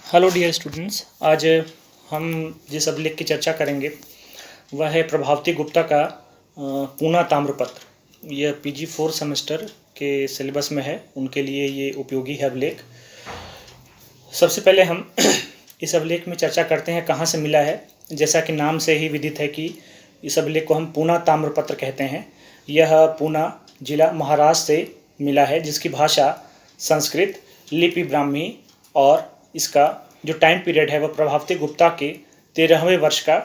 Hello dear students. आज हम जिस अभिलेख की चर्चा करेंगे वह है प्रभावती गुप्ता का पूना ताम्रपत्र। यह पीजी 4 सेमेस्टर के सिलेबस में है, उनके लिए ये उपयोगी है अभिलेख। सबसे पहले हम इस अभिलेख में चर्चा करते हैं कहाँ से मिला है। जैसा कि नाम से ही विदित है कि इस अभिलेख को हम पूना ताम्रपत्र कहते हैं। यह पूना जिला महाराष्ट्र से मिला है, जिसकी भाषा संस्कृत, लिपि ब्राह्मी और इसका जो टाइम पीरियड है वह प्रभावती गुप्ता के 13वें वर्ष का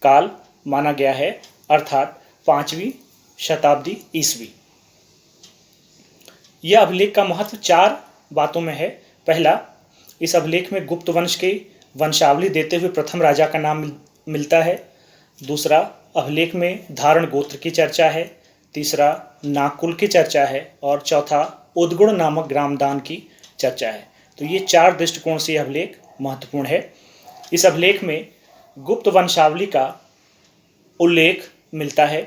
काल माना गया है, अर्थात 5वीं शताब्दी ईस्वी। यह अभिलेख का महत्व 4 बातों में है। पहला, इस अभिलेख में गुप्त वंश की वंशावली देते हुए प्रथम राजा का नाम मिलता है। दूसरा, अभिलेख में धारण गोत्र की चर्चा है। तीसरा, नागकुल की चर्चा है। और चौथा, उद्गुण नामक ग्रामदान की चर्चा है। तो ये 4 दृष्टिकोण से अभिलेख महत्वपूर्ण है। इस अभिलेख में गुप्त वंशावली का उल्लेख मिलता है।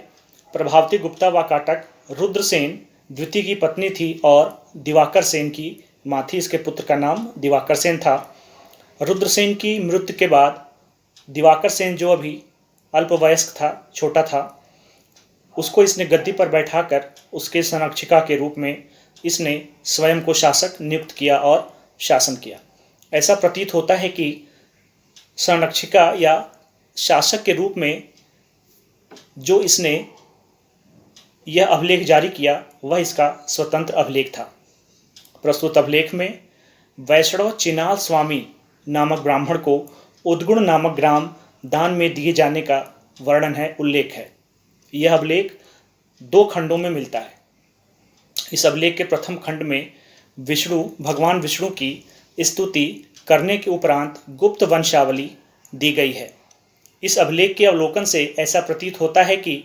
प्रभावती गुप्ता व काटक रुद्रसेन द्वितीय की पत्नी थी और दिवाकर सेन की माँ थी। इसके पुत्र का नाम दिवाकर सेन था। रुद्रसेन की मृत्यु के बाद दिवाकर सेन, जो अभी अल्पवयस्क था, छोटा था, उसको इसने गद्दी पर बैठाकर उसके संरक्षिका के रूप में इसने स्वयं को शासक नियुक्त किया और शासन किया। ऐसा प्रतीत होता है कि संरक्षिका या शासक के रूप में जो इसने यह अभिलेख जारी किया वह इसका स्वतंत्र अभिलेख था। प्रस्तुत अभिलेख में वैष्णव चिनाल स्वामी नामक ब्राह्मण को उद्गुण नामक ग्राम दान में दिए जाने का वर्णन है, उल्लेख है। यह अभिलेख 2 खंडों में मिलता है। इस अभिलेख के प्रथम खंड में भगवान विष्णु की स्तुति करने के उपरांत गुप्त वंशावली दी गई है। इस अभिलेख के अवलोकन से ऐसा प्रतीत होता है कि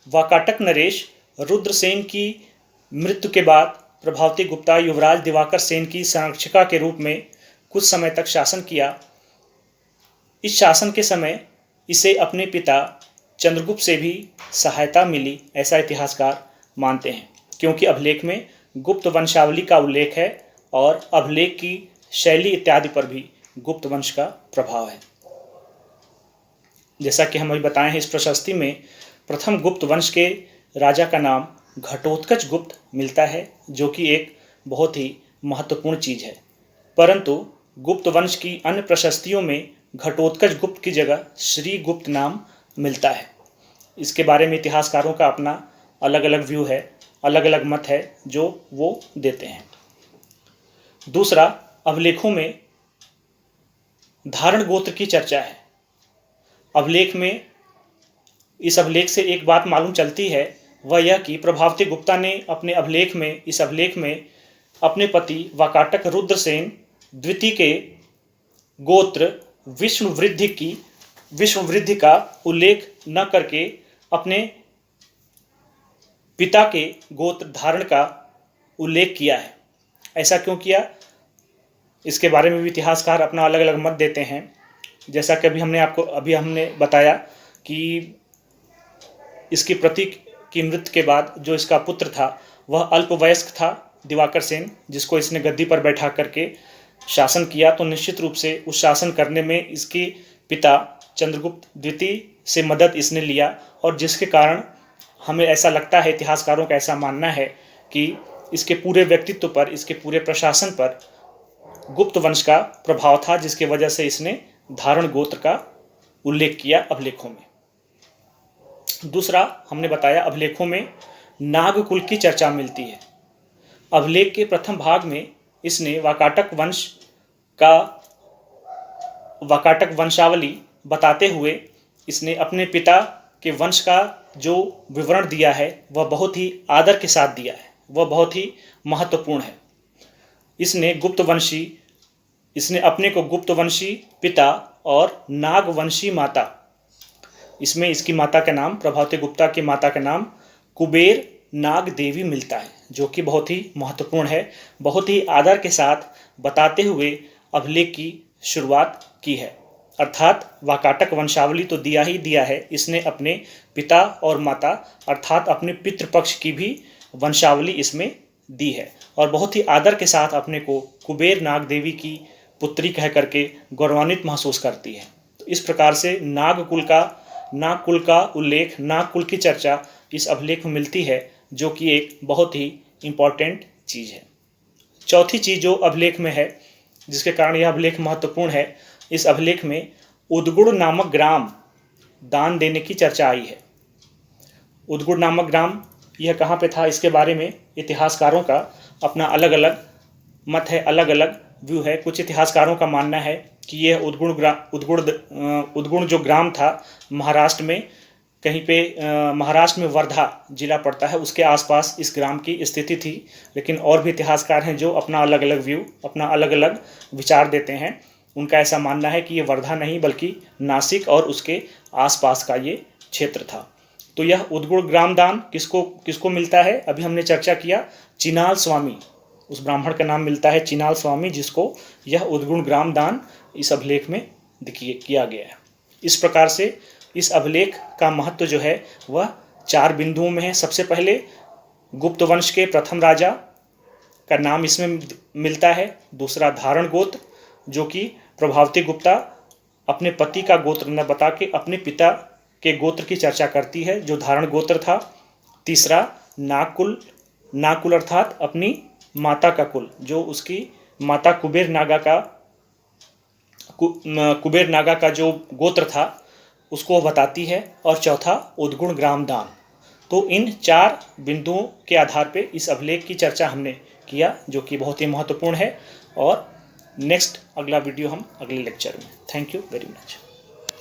वाकाटक नरेश रुद्रसेन की मृत्यु के बाद प्रभावती गुप्ता युवराज दिवाकर सेन की संरक्षिका के रूप में कुछ समय तक शासन किया। इस शासन के समय इसे अपने पिता चंद्रगुप्त से भी सहायता मिली, ऐसा इतिहासकार मानते हैं, क्योंकि अभिलेख में गुप्त वंशावली का उल्लेख है और अभिलेख की शैली इत्यादि पर भी गुप्त वंश का प्रभाव है। जैसा कि हम अभी बताए हैं, इस प्रशस्ति में प्रथम गुप्त वंश के राजा का नाम घटोत्कच गुप्त मिलता है, जो कि एक बहुत ही महत्वपूर्ण चीज़ है। परंतु गुप्त वंश की अन्य प्रशस्तियों में घटोत्कच गुप्त की जगह श्री गुप्त नाम मिलता है। इसके बारे में इतिहासकारों का अपना अलग अलग व्यू है, अलग अलग मत है जो वो देते हैं। दूसरा, अभिलेखों में धारण गोत्र की चर्चा है। अभिलेख में इस अभिलेख से एक बात मालूम चलती है, वह यह कि प्रभावती गुप्ता ने इस अभिलेख में अपने पति वाकाटक रुद्रसेन द्वितीय के गोत्र विष्णुवृद्धि का उल्लेख न करके अपने पिता के गोत्र धारण का उल्लेख किया है। ऐसा क्यों किया, इसके बारे में भी इतिहासकार अपना अलग अलग मत देते हैं। जैसा कि अभी हमने बताया कि इसकी पति की मृत्यु के बाद जो इसका पुत्र था वह अल्पवयस्क था, दिवाकर सेन, जिसको इसने गद्दी पर बैठा करके शासन किया। तो निश्चित रूप से उस शासन करने में इसके पिता चंद्रगुप्त द्वितीय से मदद इसने लिया, और जिसके कारण हमें ऐसा लगता है, इतिहासकारों का ऐसा मानना है कि इसके पूरे व्यक्तित्व पर, इसके पूरे प्रशासन पर गुप्त वंश का प्रभाव था, जिसकी वजह से इसने धारण गोत्र का उल्लेख किया अभिलेखों में। दूसरा, हमने बताया अभिलेखों में नागकुल की चर्चा मिलती है। अभिलेख के प्रथम भाग में इसने वाकाटक वंशावली बताते हुए इसने अपने पिता के वंश का जो विवरण दिया है वह बहुत ही आदर के साथ दिया है, वह बहुत ही महत्वपूर्ण है। इसने अपने को गुप्तवंशी पिता और नागवंशी माता, इसमें इसकी माता का नाम, प्रभावती गुप्ता की माता का नाम कुबेर नाग देवी मिलता है, जो कि बहुत ही महत्वपूर्ण है। बहुत ही आदर के साथ बताते हुए अभिलेख की शुरुआत की है। अर्थात वाकाटक वंशावली तो दिया ही दिया है, इसने अपने पिता और माता अर्थात अपने पितृपक्ष की भी वंशावली इसमें दी है, और बहुत ही आदर के साथ अपने को कुबेर नाग देवी की पुत्री कह करके गौरवान्वित महसूस करती है। तो इस प्रकार से नागकुल का उल्लेख, नागकुल की चर्चा इस अभिलेख में मिलती है, जो कि एक बहुत ही इम्पॉर्टेंट चीज़ है। चौथी चीज़ जो अभिलेख में है, जिसके कारण यह अभिलेख महत्वपूर्ण है, इस अभिलेख में उदगुण नामक ग्राम दान देने की चर्चा आई है। उदगुण नामक ग्राम यह कहाँ पे था, इसके बारे में इतिहासकारों का अपना अलग अलग मत है, अलग अलग व्यू है। कुछ इतिहासकारों का मानना है कि यह उदगुण जो ग्राम था महाराष्ट्र में कहीं पे, महाराष्ट्र में वर्धा जिला पड़ता है, उसके आसपास इस ग्राम की स्थिति थी। लेकिन और भी इतिहासकार हैं जो अपना अलग अलग व्यू, अपना अलग अलग विचार देते हैं। उनका ऐसा मानना है कि ये वर्धा नहीं बल्कि नासिक और उसके आसपास का ये क्षेत्र था। तो यह उदगुण ग्राम दान किसको मिलता है, अभी हमने चर्चा किया, चिनाल स्वामी, उस ब्राह्मण का नाम मिलता है चिनाल स्वामी, जिसको यह उदगुण ग्राम दान इस अभिलेख में किया गया है। इस प्रकार से इस अभिलेख का महत्व जो है वह 4 बिंदुओं में है। सबसे पहले गुप्त वंश के प्रथम राजा का नाम इसमें मिलता है। दूसरा धारण गोत्र, जो कि प्रभावती गुप्ता अपने पति का गोत्र न बता के अपने पिता के गोत्र की चर्चा करती है, जो धारण गोत्र था। तीसरा नागकुल अर्थात अपनी माता का कुल, जो उसकी माता कुबेर नागा का जो गोत्र था उसको बताती है। और चौथा उदगुण ग्राम दान। तो इन 4 बिंदुओं के आधार पे इस अभिलेख की चर्चा हमने किया, जो कि बहुत ही महत्वपूर्ण है। और नेक्स्ट अगला वीडियो हम अगले लेक्चर में। Thank you very much.